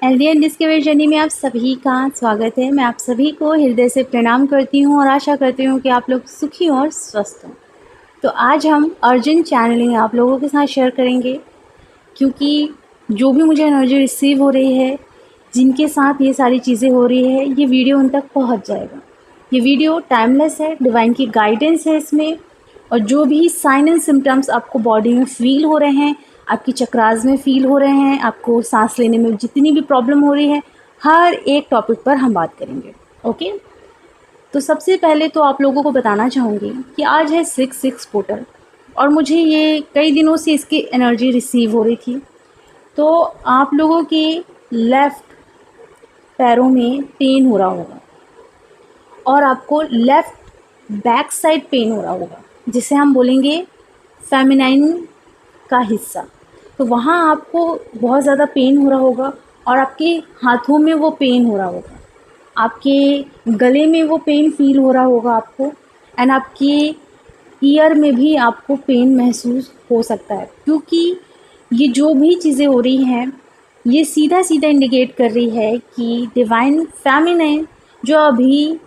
Healthy and discover journey में आप सभी का स्वागत है। मैं आप सभी को हृदय से प्रणाम करती हूँ और आशा करती हूँ कि आप लोग सुखी और स्वस्थ हों। तो आज हम अर्जेंट चैनलिंग आप लोगों के साथ शेयर करेंगे, क्योंकि जो भी मुझे एनर्जी रिसीव हो रही है, जिनके साथ ये सारी चीज़ें हो रही है, ये वीडियो उन तक पहुँच जाएगा। ये वीडियो टाइमलेस है, डिवाइन की गाइडेंस है इसमें। और जो भी साइन एंड सिम्टम्स आपको बॉडी में फ़ील हो रहे हैं, आपकी चक्रास में फ़ील हो रहे हैं, आपको सांस लेने में जितनी भी प्रॉब्लम हो रही है, हर एक टॉपिक पर हम बात करेंगे। ओके, तो सबसे पहले तो आप लोगों को बताना चाहूँगी कि आज है 6/6 पोर्टल और मुझे ये कई दिनों से इसकी एनर्जी रिसीव हो रही थी। तो आप लोगों के लेफ़्ट पैरों में पेन हो रहा होगा और आपको लेफ़्ट बैक साइड पेन हो रहा होगा, जिसे हम बोलेंगे फेमिनाइन का हिस्सा। तो वहाँ आपको बहुत ज़्यादा पेन हो रहा होगा और आपके हाथों में वो पेन हो रहा होगा, आपके गले में वो पेन फ़ील हो रहा होगा आपको, एंड आपके ईयर में भी आपको पेन महसूस हो सकता है। क्योंकि ये जो भी चीज़ें हो रही हैं, ये सीधा सीधा इंडिकेट कर रही है कि डिवाइन फेमिनाइन जो अभी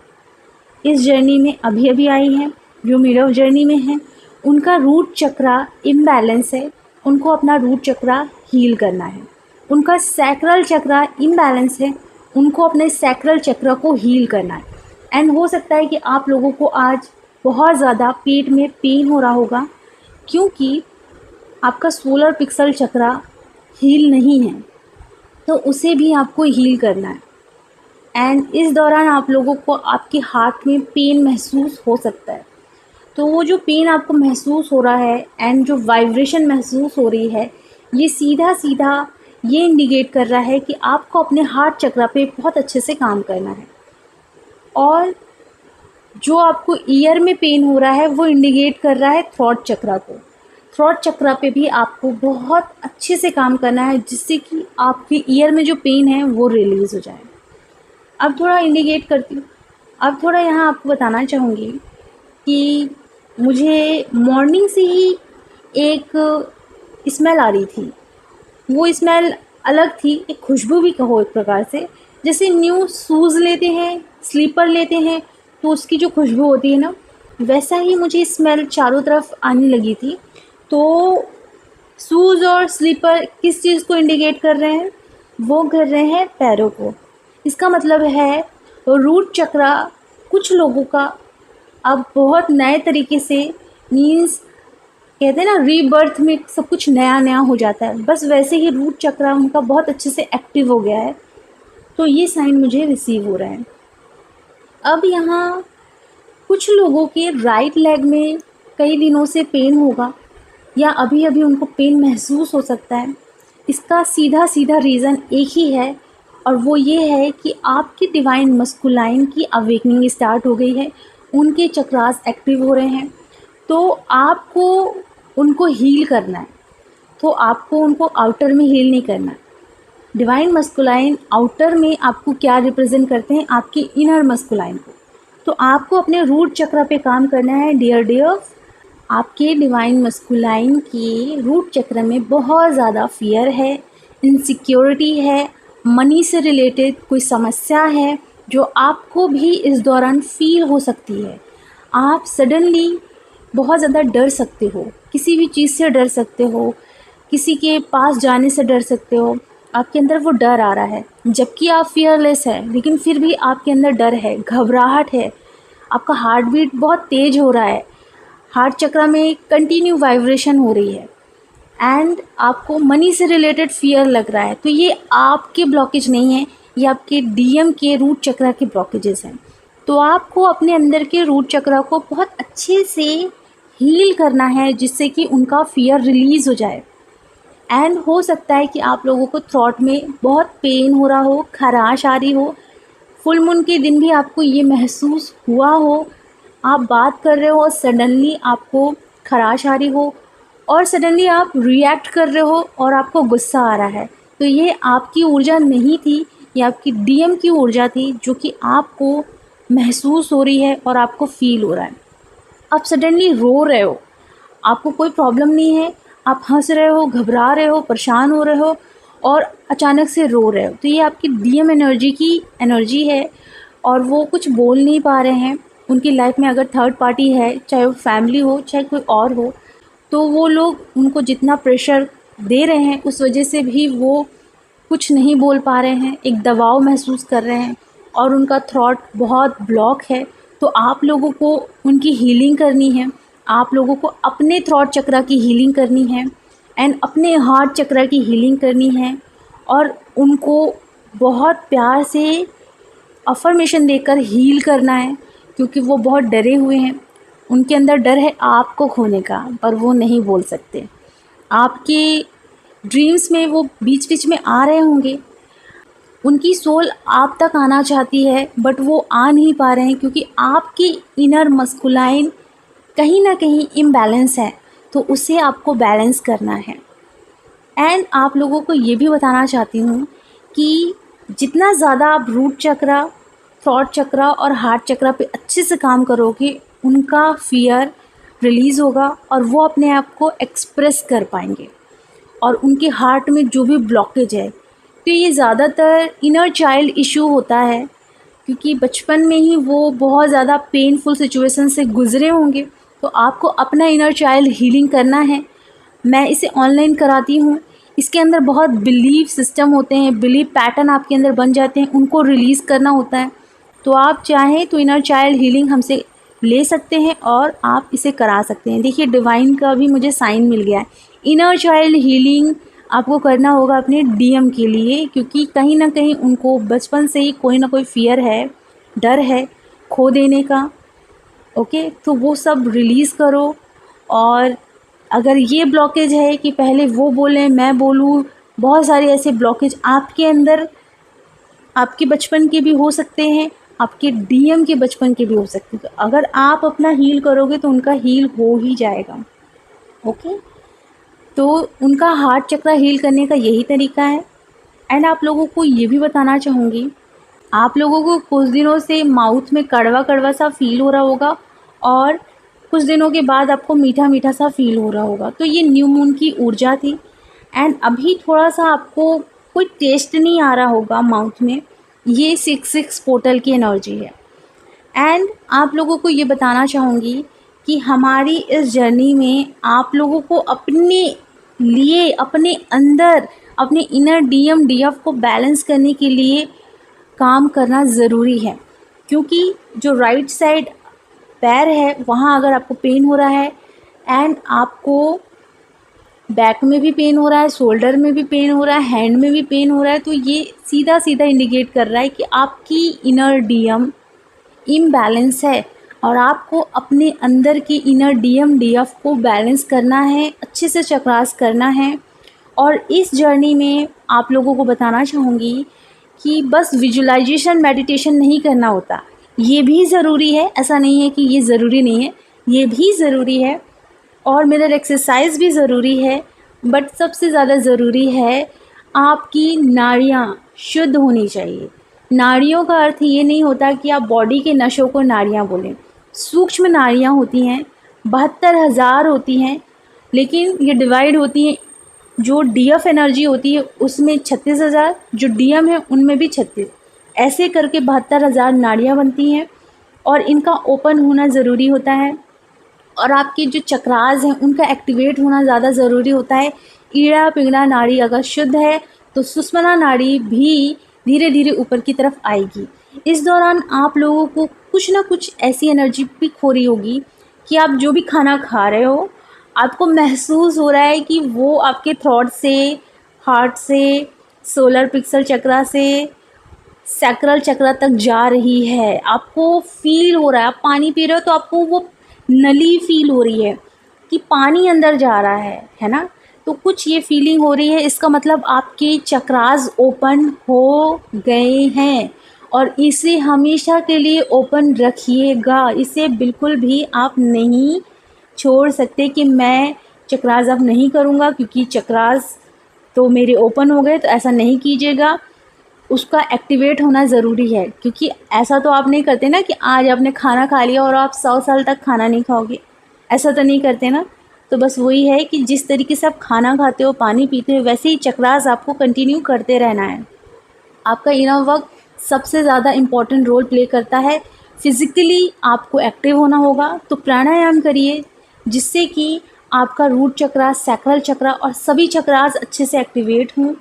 इस जर्नी में अभी आई हैं, जो मिरर जर्नी में हैं, उनका रूट चक्रा इम्बैलेंस है। उनको अपना रूट चक्रा हील करना है। उनका सैक्रल चक्रा इम्बैलेंस है, उनको अपने सैक्रल चक्र को हील करना है। एंड हो सकता है कि आप लोगों को आज बहुत ज़्यादा पेट में पेन हो रहा होगा, क्योंकि आपका सोलर पिक्सल चक्रा हील नहीं है, तो उसे भी आपको हील करना है। एंड इस दौरान आप लोगों को आपके हार्ट में पेन महसूस हो सकता है। तो वो जो पेन आपको महसूस हो रहा है एंड जो वाइब्रेशन महसूस हो रही है, ये सीधा सीधा ये इंडिकेट कर रहा है कि आपको अपने हार्ट चक्र पे बहुत अच्छे से काम करना है। और जो आपको ईयर में पेन हो रहा है, वो इंडिकेट कर रहा है थ्रोट चक्र को। थ्रोट चक्र पे भी आपको बहुत अच्छे से काम करना है, जिससे कि आपके ईयर में जो पेन है वो रिलीज़ हो जाए। अब थोड़ा इंडिकेट करती हूँ। अब थोड़ा यहाँ आपको बताना चाहूँगी कि मुझे मॉर्निंग से ही एक स्मेल आ रही थी। वो स्मेल अलग थी, एक खुशबू भी कहो एक प्रकार से। जैसे न्यू शूज़ लेते हैं, स्लीपर लेते हैं, तो उसकी जो खुशबू होती है ना, वैसा ही मुझे स्मेल चारों तरफ आने लगी थी। तो शूज़ और स्लीपर किस चीज़ को इंडिकेट कर रहे हैं? वो कर रहे हैं पैरों को। इसका मतलब है रूट चक्रा कुछ लोगों का अब बहुत नए तरीके से, मीन्स कहते हैं ना रीबर्थ में सब कुछ नया नया हो जाता है, बस वैसे ही रूट चक्रा उनका बहुत अच्छे से एक्टिव हो गया है। तो ये साइन मुझे रिसीव हो रहा है। अब यहाँ कुछ लोगों के राइट लेग में कई दिनों से पेन होगा, या अभी अभी उनको पेन महसूस हो सकता है। इसका सीधा सीधा रीज़न एक ही है, और वो ये है कि आपकी डिवाइन मस्कुलाइन की अवेकनिंग स्टार्ट हो गई है। उनके चक्रास एक्टिव हो रहे हैं, तो आपको उनको हील करना है। तो आपको उनको आउटर में हील नहीं करना है। डिवाइन मस्कुलाइन आउटर में आपको क्या रिप्रेजेंट करते हैं? आपकी इनर मस्कुलाइन को। तो आपको अपने रूट चक्र पे काम करना है डियर। आपके डिवाइन मस्कुलाइन के रूट चक्र में बहुत ज़्यादा फियर है, इनसिक्योरिटी है, मनी से रिलेटेड कोई समस्या है जो आपको भी इस दौरान फील हो सकती है। आप सडनली बहुत ज़्यादा डर सकते हो, किसी भी चीज़ से डर सकते हो, किसी के पास जाने से डर सकते हो। आपके अंदर वो डर आ रहा है, जबकि आप फियरलेस है, लेकिन फिर भी आपके अंदर डर है, घबराहट है, आपका हार्ट बीट बहुत तेज़ हो रहा है, हार्ट चक्र में कंटिन्यू वाइब्रेशन हो रही है, एंड आपको मनी से रिलेटेड फियर लग रहा है। तो ये आपके ब्लॉकेज नहीं है, ये आपके डीएम के रूट चक्र के ब्लॉकेजेस हैं। तो आपको अपने अंदर के रूट चक्र को बहुत अच्छे से हील करना है, जिससे कि उनका फियर रिलीज़ हो जाए। एंड हो सकता है कि आप लोगों को थ्रोट में बहुत पेन हो रहा हो, खराश आ रही हो, फुल मून के दिन भी आपको ये महसूस हुआ हो, आप बात कर रहे हो और सडनली आपको खराश आ रही हो, और सडनली आप रिएक्ट कर रहे हो और आपको गुस्सा आ रहा है। तो ये आपकी ऊर्जा नहीं थी, ये आपकी डीएम की ऊर्जा थी, जो कि आपको महसूस हो रही है और आपको फील हो रहा है। आप सडनली रो रहे हो, आपको कोई प्रॉब्लम नहीं है, आप हंस रहे हो, घबरा रहे हो, परेशान हो रहे हो, और अचानक से रो रहे हो, तो ये आपकी डीएम एनर्जी की एनर्जी है और वो कुछ बोल नहीं पा रहे हैं। उनकी लाइफ में अगर थर्ड पार्टी है, चाहे वो फैमिली हो चाहे कोई और हो, तो वो लोग उनको जितना प्रेशर दे रहे हैं उस वजह से भी वो कुछ नहीं बोल पा रहे हैं, एक दबाव महसूस कर रहे हैं और उनका थॉट बहुत ब्लॉक है। तो आप लोगों को उनकी हीलिंग करनी है, आप लोगों को अपने थॉट चक्रा की हीलिंग करनी है एंड अपने हार्ट चक्रा की हीलिंग करनी है और उनको बहुत प्यार से अफर्मेशन देकर हील करना है, क्योंकि वो बहुत डरे हुए हैं। उनके अंदर डर है आपको खोने का, पर वो नहीं बोल सकते। आपके ड्रीम्स में वो बीच बीच में आ रहे होंगे, उनकी सोल आप तक आना चाहती है बट वो आ नहीं पा रहे हैं, क्योंकि आपकी इनर मस्कुलाइन कहीं ना कहीं इम्बैलेंस है, तो उसे आपको बैलेंस करना है। एंड आप लोगों को ये भी बताना चाहती हूँ कि जितना ज़्यादा आप रूट चक्रा, थ्रॉट चक्रा और हार्ट चक्रा पे अच्छे से काम करोगे, उनका फियर रिलीज़ होगा और वो अपने आप को एक्सप्रेस कर पाएंगे। और उनके हार्ट में जो भी ब्लॉकेज है, तो ये ज़्यादातर इनर चाइल्ड इशू होता है, क्योंकि बचपन में ही वो बहुत ज़्यादा पेनफुल सिचुएशन से गुज़रे होंगे। तो आपको अपना इनर चाइल्ड हीलिंग करना है। मैं इसे ऑनलाइन कराती हूँ। इसके अंदर बहुत बिलीफ सिस्टम होते हैं, बिलीफ पैटर्न आपके अंदर बन जाते हैं, उनको रिलीज़ करना होता है। तो आप चाहें तो इनर चाइल्ड हीलिंग हमसे ले सकते हैं और आप इसे करा सकते हैं। देखिए डिवाइन का भी मुझे साइन मिल गया है। इनर चाइल्ड हीलिंग आपको करना होगा अपने डीएम के लिए, क्योंकि कहीं ना कहीं उनको बचपन से ही कोई ना कोई फियर है, डर है खो देने का। ओके, तो वो सब रिलीज़ करो। और अगर ये ब्लॉकेज है कि पहले वो बोलें मैं बोलूँ, बहुत सारे ऐसे ब्लॉकेज आपके अंदर आपके बचपन के भी हो सकते हैं, आपके डीएम के बचपन के भी हो सकते हैं। तो अगर आप अपना हील करोगे तो उनका हील हो ही जाएगा। ओके, तो उनका हार्ट चक्रा हील करने का यही तरीका है। एंड आप लोगों को ये भी बताना चाहूँगी, आप लोगों को कुछ दिनों से माउथ में कड़वा कड़वा सा फील हो रहा होगा और कुछ दिनों के बाद आपको मीठा मीठा सा फील हो रहा होगा। तो ये न्यू मून की ऊर्जा थी। एंड अभी थोड़ा सा आपको कोई टेस्ट नहीं आ रहा होगा माउथ में, ये 6-6 पोर्टल की एनर्जी है। एंड आप लोगों को ये बताना चाहूँगी कि हमारी इस जर्नी में आप लोगों को अपने लिए, अपने अंदर, अपने इनर डीएम डीएफ को बैलेंस करने के लिए काम करना ज़रूरी है। क्योंकि जो राइट साइड पैर है वहाँ अगर आपको पेन हो रहा है एंड आपको बैक में भी पेन हो रहा है, शोल्डर में भी पेन हो रहा है, हैंड में भी पेन हो रहा है, तो ये सीधा सीधा इंडिकेट कर रहा है कि आपकी इनर डीएम इम्बैलेंस है और आपको अपने अंदर की इनर डीएम डीएफ को बैलेंस करना है, अच्छे से चक्रास करना है। और इस जर्नी में आप लोगों को बताना चाहूँगी कि बस विजुअलाइजेशन मेडिटेशन नहीं करना होता, ये भी ज़रूरी है, ऐसा नहीं है कि ये ज़रूरी नहीं है, ये भी ज़रूरी है। और मिरर एक्सरसाइज भी ज़रूरी है, बट सबसे ज़्यादा ज़रूरी है आपकी नाड़ियाँ शुद्ध होनी चाहिए। नाड़ियों का अर्थ ये नहीं होता कि आप बॉडी के नसों को नाड़ियाँ बोलें। सूक्ष्म नाड़ियाँ होती हैं, 72,000 होती हैं, लेकिन ये डिवाइड होती हैं। जो डीएफ एनर्जी होती है उसमें 36,000, जो डीएम है उनमें भी 36, ऐसे करके 72,000 नाड़ियाँ बनती हैं और इनका ओपन होना ज़रूरी होता है। और आपके जो चक्रास हैं उनका एक्टिवेट होना ज़्यादा ज़रूरी होता है। ईड़ा पिंगला नाड़ी अगर शुद्ध है तो सुषुम्ना नाड़ी भी धीरे धीरे ऊपर की तरफ आएगी। इस दौरान आप लोगों को कुछ ना कुछ ऐसी एनर्जी पिक हो रही होगी कि आप जो भी खाना खा रहे हो आपको महसूस हो रहा है कि वो आपके थ्रॉट से, हार्ट से, सोलर प्लेक्सस चक्रा से सैक्रल चक्रा तक जा रही है। आपको फील हो रहा है, आप पानी पी रहे हो तो आपको वो नली फील हो रही है कि पानी अंदर जा रहा है ना। तो कुछ ये फीलिंग हो रही है, इसका मतलब आपके चक्रास ओपन हो गए हैं और इसे हमेशा के लिए ओपन रखिएगा। इसे बिल्कुल भी आप नहीं छोड़ सकते कि मैं चक्रास अब नहीं करूँगा क्योंकि चक्रास तो मेरे ओपन हो गए, तो ऐसा नहीं कीजिएगा। उसका एक्टिवेट होना ज़रूरी है, क्योंकि ऐसा तो आप नहीं करते ना कि आज आपने खाना खा लिया और आप 100 साल तक खाना नहीं खाओगे, ऐसा तो नहीं करते ना। तो बस वही है कि जिस तरीके से आप खाना खाते हो, पानी पीते हो, वैसे ही चक्रास आपको कंटिन्यू करते रहना है। आपका इनर वर्क सबसे ज़्यादा इम्पॉर्टेंट रोल प्ले करता है। फिज़िकली आपको एक्टिव होना होगा, तो प्राणायाम करिए जिससे कि आपका रूट चक्रा, सैक्रल चक्रा और सभी चक्रास अच्छे से एक्टिवेट हों।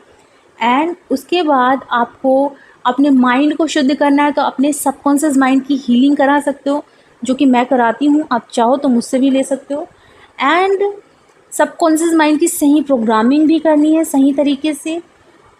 एंड उसके बाद आपको अपने माइंड को शुद्ध करना है, तो अपने सबकॉन्शियस माइंड की हीलिंग करा सकते हो, जो कि मैं कराती हूँ। आप चाहो तो मुझसे भी ले सकते हो। एंड सबकॉन्शियस माइंड की सही प्रोग्रामिंग भी करनी है सही तरीके से।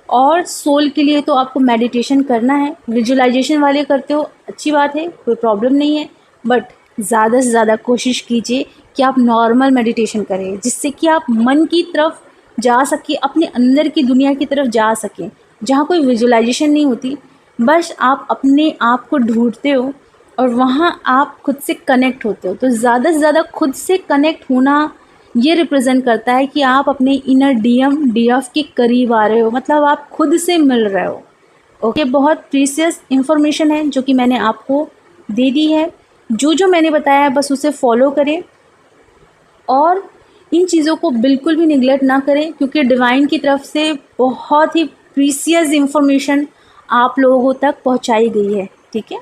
और सोल के लिए तो आपको मेडिटेशन करना है। विजुअलाइजेशन वाले करते हो, अच्छी बात है, कोई प्रॉब्लम नहीं है, बट ज़्यादा से ज़्यादा कोशिश कीजिए कि आप नॉर्मल मेडिटेशन करें, जिससे कि आप मन की तरफ जा सके, अपने अंदर की दुनिया की तरफ जा सकें, जहाँ कोई विजुअलाइजेशन नहीं होती। बस आप अपने आप को ढूंढते हो और वहाँ आप खुद से कनेक्ट होते हो। तो ज़्यादा से ज़्यादा खुद से कनेक्ट होना ये रिप्रेजेंट करता है कि आप अपने इनर डीएफ के करीब आ रहे हो, मतलब आप खुद से मिल रहे हो। ओके, बहुत प्रीशियस इन्फॉर्मेशन है जो कि मैंने आपको दे दी है। जो मैंने बताया है बस उसे फॉलो करें और इन चीज़ों को बिल्कुल भी निगलेक्ट ना करें, क्योंकि डिवाइन की तरफ से बहुत ही प्रीशियस इन्फॉर्मेशन आप लोगों तक पहुंचाई गई है। ठीक है,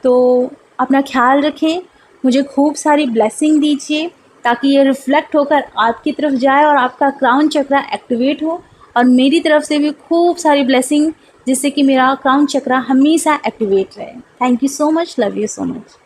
तो अपना ख्याल रखें, मुझे खूब सारी ब्लेसिंग दीजिए ताकि ये रिफ्लेक्ट होकर आपकी तरफ जाए और आपका क्राउन चक्रा एक्टिवेट हो, और मेरी तरफ से भी खूब सारी ब्लेसिंग जिससे कि मेरा क्राउन चक्रा हमेशा एक्टिवेट रहे। Thank you so much, love you so much.